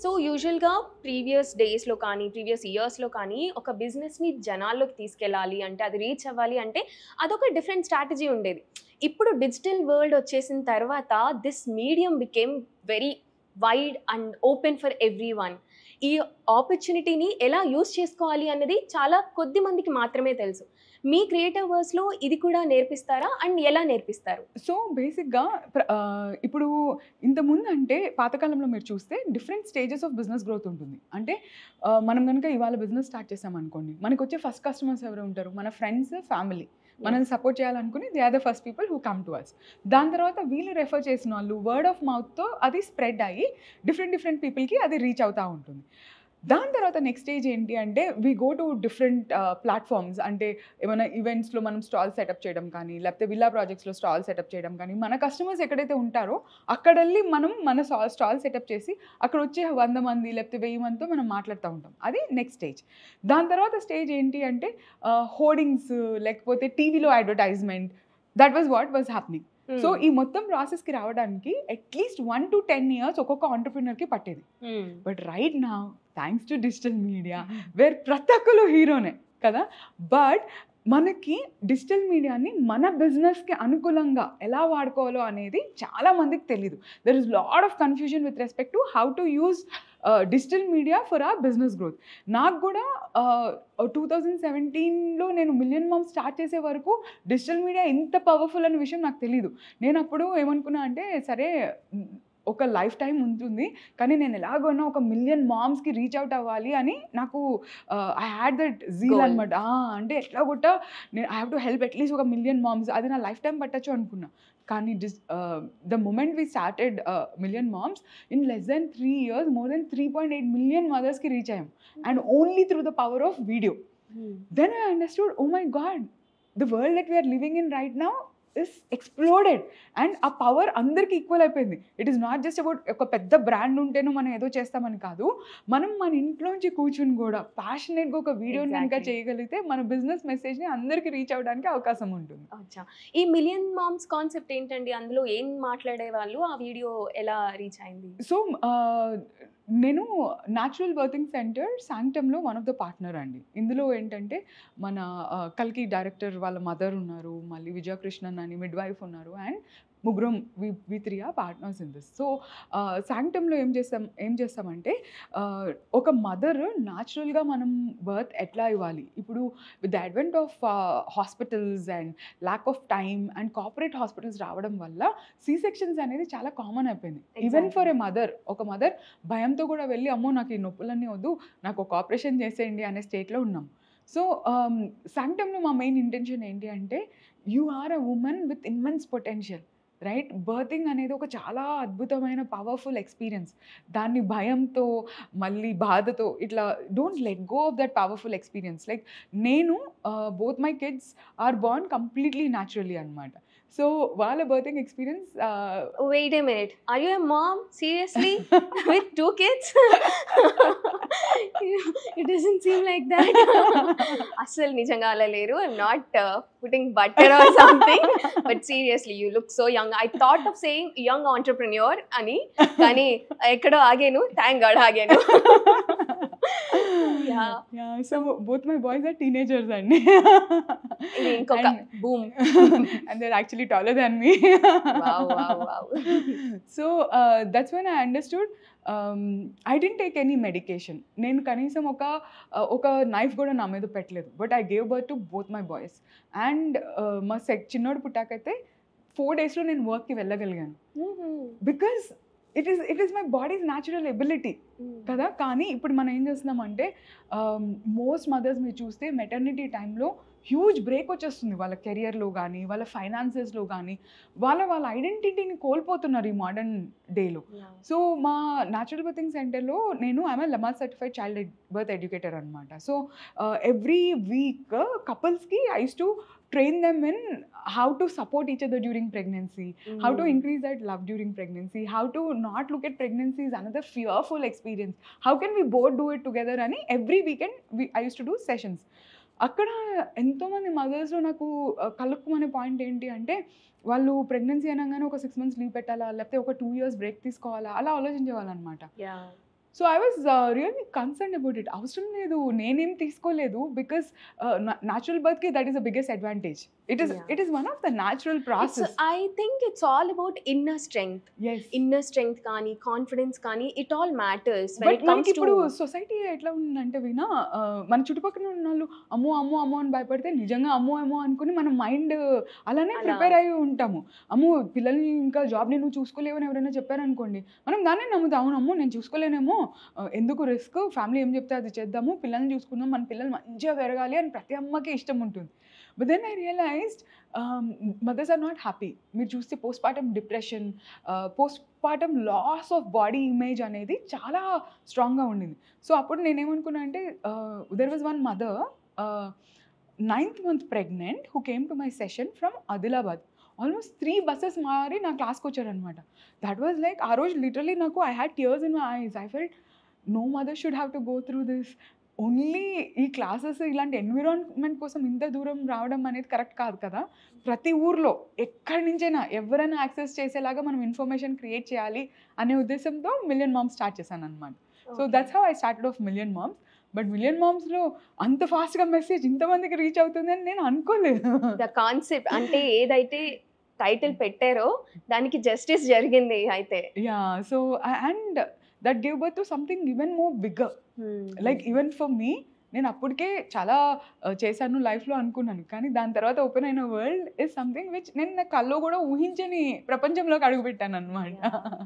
So యూజువల్గా previous డేస్లో కానీ ప్రీవియస్ ఇయర్స్లో కానీ ఒక బిజినెస్ని జనాల్లోకి తీసుకెళ్ళాలి అంటే అది రీచ్ అవ్వాలి అంటే అదొక డిఫరెంట్ స్ట్రాటజీ ఉండేది. ఇప్పుడు డిజిటల్ వరల్డ్ వచ్చేసిన తర్వాత this medium became very wide and open for every one. ఈ ఆపర్చునిటీని ఎలా యూస్ చేసుకోవాలి అన్నది చాలా కొద్ది మందికి మాత్రమే తెలుసు. మీ క్రియేటివ్ వర్స్లో ఇది కూడా నేర్పిస్తారా అండ్ ఎలా నేర్పిస్తారు? సో బేసిక్గా ఇప్పుడు ఇంతకుముందు అంటే పాతకాలంలో మీరు చూస్తే different stages of business growth ఉంటుంది. అంటే మనం కనుక ఇవాళ బిజినెస్ స్టార్ట్ చేసామనుకోండి, మనకు వచ్చే ఫస్ట్ కస్టమర్స్ ఎవరు ఉంటారు? మన ఫ్రెండ్స్, ఫ్యామిలీ. మనల్ని సపోర్ట్ చేయాలనుకుని they are the first people who come to us. దాని తర్వాత వీళ్ళు రెఫర్ చేసిన వాళ్ళు వర్డ్ ఆఫ్ మౌత్తో అది స్ప్రెడ్ అయ్యి డిఫరెంట్ పీపుల్కి అది రీచ్ అవుతూ ఉంటుంది. దాని తర్వాత నెక్స్ట్ స్టేజ్ ఏంటి అంటే we go to different platforms. అంటే ఏమైనా ఈవెంట్స్లో మనం స్టాల్ సెటప్ చేయడం కానీ, లేకపోతే విల్లా ప్రాజెక్ట్స్లో స్టాల్ సెటప్ చేయడం కానీ, మన కస్టమర్స్ ఎక్కడైతే ఉంటారో అక్కడ వెళ్ళి మనం మన స్టాల్ సెటప్ చేసి అక్కడ వచ్చే 100 మంది లేకపోతే 1000 మందితో మనం మాట్లాడుతూ ఉంటాం. అది నెక్స్ట్ స్టేజ్. దాని తర్వాత స్టేజ్ ఏంటి అంటే హోర్డింగ్స్ లేకపోతే టీవీలో advertisement. That was what was happening. So ఈ మొత్తం ప్రాసెస్కి రావడానికి అట్లీస్ట్ 1 to 10 years ఒక్కొక్క ఆంటర్‌ప్రెన్యూర్‌కి పట్టేది. But right now thanks to digital media where ప్రతి ఒక్కరు హీరోనే కదా. బట్ మనకి డిజిటల్ మీడియాని మన బిజినెస్కి అనుకూలంగా ఎలా వాడుకోవాలో అనేది చాలా మందికి తెలీదు. There is lot of confusion with respect to how to use digital media for our business growth. నాకు కూడా 2017లో నేను మిలియన్ మామ్స్ స్టార్ట్ చేసే వరకు డిజిటల్ మీడియా ఇంత పవర్ఫుల్ అనే విషయం నాకు తెలీదు. నేను అప్పుడు ఏమనుకున్నా అంటే సరే ఒక లైఫ్ టైం ఉంటుంది, కానీ నేను ఎలాగోన్నా ఒక మిలియన్ మామ్స్కి రీచ్ అవుట్ అవ్వాలి అని నాకు ఐ హ్యాడ్ దట్ జీల్ అనమాట. అంటే ఎట్లా కూడా నేను I have to help at least ఒక మిలియన్ మామ్స్, అది నా లైఫ్ టైం పట్టచ్చు అనుకున్నా. కానీ the moment we started million moms, in less than 3 years more than 3.8 million మదర్స్కి రీచ్ అయ్యాం, and only through the power of video. Then I understood, oh my God, the world that we're living in right now is exploded. And ఆ power అందరికి equal అయిపోయింది. It is not just about ఒక పెద్ద brand ఉంటేనో మనం ఏదో చేస్తామని కాదు, మనం మన ఇంట్లోంచి కూర్చుని కూడా ప్యాషనేట్గా ఒక వీడియోని కనుక చేయగలిగితే మన బిజినెస్ మెసేజ్ని అందరికి రీచ్ అవ్వడానికి అవకాశం ఉంటుంది. అచ్చా, ఈ మిలియన్ మామ్స్ కాన్సెప్ట్ ఏంటండి? అందులో ఏం మాట్లాడే వాళ్ళు? ఆ వీడియో ఎలా రీచ్ అయింది? సో నేను న్యాచురల్ బర్తింగ్ సెంటర్ శాంక్టమ్లో వన్ ఆఫ్ ద పార్ట్నర్ అండి. ఇందులో ఏంటంటే మన కల్కి డైరెక్టర్ వాళ్ళ మదర్ ఉన్నారు, మళ్ళీ విజయకృష్ణన్ అని మిడ్ వైఫ్ ఉన్నారు, అండ్ ముగ్గురం we 3 are partners in this. So శాంక్టమ్లో ఏం చేస్తామంటే ఒక మదర్ న్యాచురల్గా మనం బర్త్ ఎట్లా ఇవ్వాలి, ఇప్పుడు with the advent of hospitals and lack of time and corporate hospitals రావడం వల్ల సి సెక్షన్స్ అనేది చాలా కామన్ అయిపోయింది. ఈవెన్ ఫర్ ఎ మదర్, ఒక మదర్ భయంతో కూడా వెళ్ళి అమ్మో నాకు ఈ నొప్పులన్నీ వద్దు, నాకు ఒక ఆపరేషన్ చేసేయండి అనే స్టేట్లో ఉన్నాం. సో శాంక్టమ్లో మా మెయిన్ ఇంటెన్షన్ ఏంటి అంటే you are a women with immense potential, right? Birthing అనేది ఒక చాలా అద్భుతమైన పవర్ఫుల్ ఎక్స్పీరియన్స్. దాన్ని భయంతో మళ్ళీ బాధతో ఇట్లా don't let go of that powerful experience. Like నేను both my kids are born completely naturally అనమాట. సో వాళ్ళ birthing experience. Wait a minute, are you a mom seriously with 2 kids? It doesn't seem like that. అసలు నిజంగా అలా లేరు. I'm not putting butter or something, but seriously you look so young. I thought of saying young entrepreneur అని, కానీ ఎక్కడో ఆగాను. Thank God ఆగాను. Yeah, so both my boys are teenagers అండి. ఇది ఇంకొక boom. And they're actually taller than me. Wow. So that's when I understood I didn't take any medication. నేను కనీసం ఒక నైఫ్ కూడా నా మీద పెట్టలేదు. But I gave birth to both my boys. And మా చిన్నోడు పుట్టాకైతే 4 daysలో నేను వర్క్కి వెళ్ళగలిగాను. Because it is my body's natural ability కదా. కానీ ఇప్పుడు మనం ఏం చేస్తున్నామంటే మోస్ట్ మదర్స్ మీరు చూస్తే మెటర్నిటీ టైంలో హ్యూజ్ బ్రేక్ వచ్చేస్తుంది వాళ్ళ కెరియర్లో కానీ వాళ్ళ ఫైనాన్సెస్లో కానీ, వాళ్ళ ఐడెంటిటీని కోల్పోతున్నారు ఈ మోడర్న్ డేలో. సో మా న్యాచురల్ బర్తింగ్ సెంటర్లో I'm Lamaze certified child birth educator అనమాట. సో ఎవ్రీ వీక్ కపుల్స్కి I use to train them in how to support each other during pregnancy, how to increase that love during pregnancy, how to not look at pregnancy as another fearful experience, how can we both do it together అని every weekend I used to do sessions. అక్కడ ఎంతోమంది మదర్స్లో నాకు కలుక్కుమనే point ఏంటి అంటే వాళ్ళు pregnancy అనగానే ఒక 6 months leave పెట్టాలా, లేకపోతే ఒక 2 years బ్రేక్ తీసుకోవాలా, అలా ఆలోచించేవాళ్ళు అనమాట. So I was really concern about it. అవసరం లేదు, నేనేం తీసుకోలేదు, బికాస్ న్యాచురల్ బర్త్కి that is the biggest advantage. It is one of the natural process. I think it's all about inner strength కానీ కాన్ఫిడెన్స్ కానీ ఇట్ ఆల్ మ్యాటర్స్. బట్ మనకి ఇప్పుడు society ఎట్లా ఉందంటే వినా, మన చుట్టుపక్కల ఉన్న వాళ్ళు అమ్మో అమ్మో అమ్మో అని భయపడితే నిజంగా అమ్మో ఏమో అనుకుని మన మైండ్ అలానే ప్రిపేర్ అయ్యి ఉంటాము. అమ్మో పిల్లల్ని ఇంకా జాబ్ని నువ్వు చూసుకోలేవని ఎవరైనా చెప్పారనుకోండి, మనం దాన్నే నమ్ముతాం. అవును అమ్మో నేను చూసుకోలేనేమో, ఎందుకు రిస్క్, ఫ్యామిలీ ఏం చెప్తే అది చేద్దాము, పిల్లల్ని చూసుకుందాం, మన పిల్లలు మంచిగా పెరగాలి అని ప్రతి అమ్మకి ఇష్టం ఉంటుంది. But then I realized mothers are not happy. మీరు చూస్తే postpartum depression, postpartum loss of body image అనేది చాలా స్ట్రాంగ్గా ఉండింది. సో అప్పుడు నేనేమనుకున్నా అంటే, there was one mother 9th month pregnant who came to my session from Adilabad. Almost 3 buses మారి నా క్లాస్కి వచ్చారనమాట. దట్ వాజ్ లైక్ ఆ రోజు లిటరలీ నాకు I had tears in my eyes. I felt no mother should have to go through this. Only ఈ classes ఇలాంటి environment కోసం ఇంత దూరం రావడం అనేది కరెక్ట్ కాదు కదా. ప్రతి ఊర్లో ఎక్కడి నుంచైనా ఎవరైనా యాక్సెస్ చేసేలాగా మనం ఇన్ఫర్మేషన్ క్రియేట్ చేయాలి అనే ఉద్దేశంతో మిలియన్ మామ్స్ స్టార్ట్ చేశాను అనమాట. So that's how I started of million moms. But million మామ్స్లో అంత ఫాస్ట్గా మెసేజ్ ఇంతమందికి రీచ్ అవుతుంది అని నేను అనుకోలేదు. ద కాన్సెప్ట్ అంటే ఏదైతే టైటిల్ పెట్టారో దానికి జస్టిస్ జరిగింది అయితే. Yeah, so and that give birth to something even more bigger. Like even for me, నేను అప్పటికే చాలా చేశాను లైఫ్లో అనుకున్నాను, కానీ దాని తర్వాత ఓపెన్ అయిన వరల్డ్ ఇస్ సంథింగ్ విచ్ నేను నా కల్లో కూడా ఊహించని ప్రపంచంలోకి అడుగుపెట్టాను అనమాట.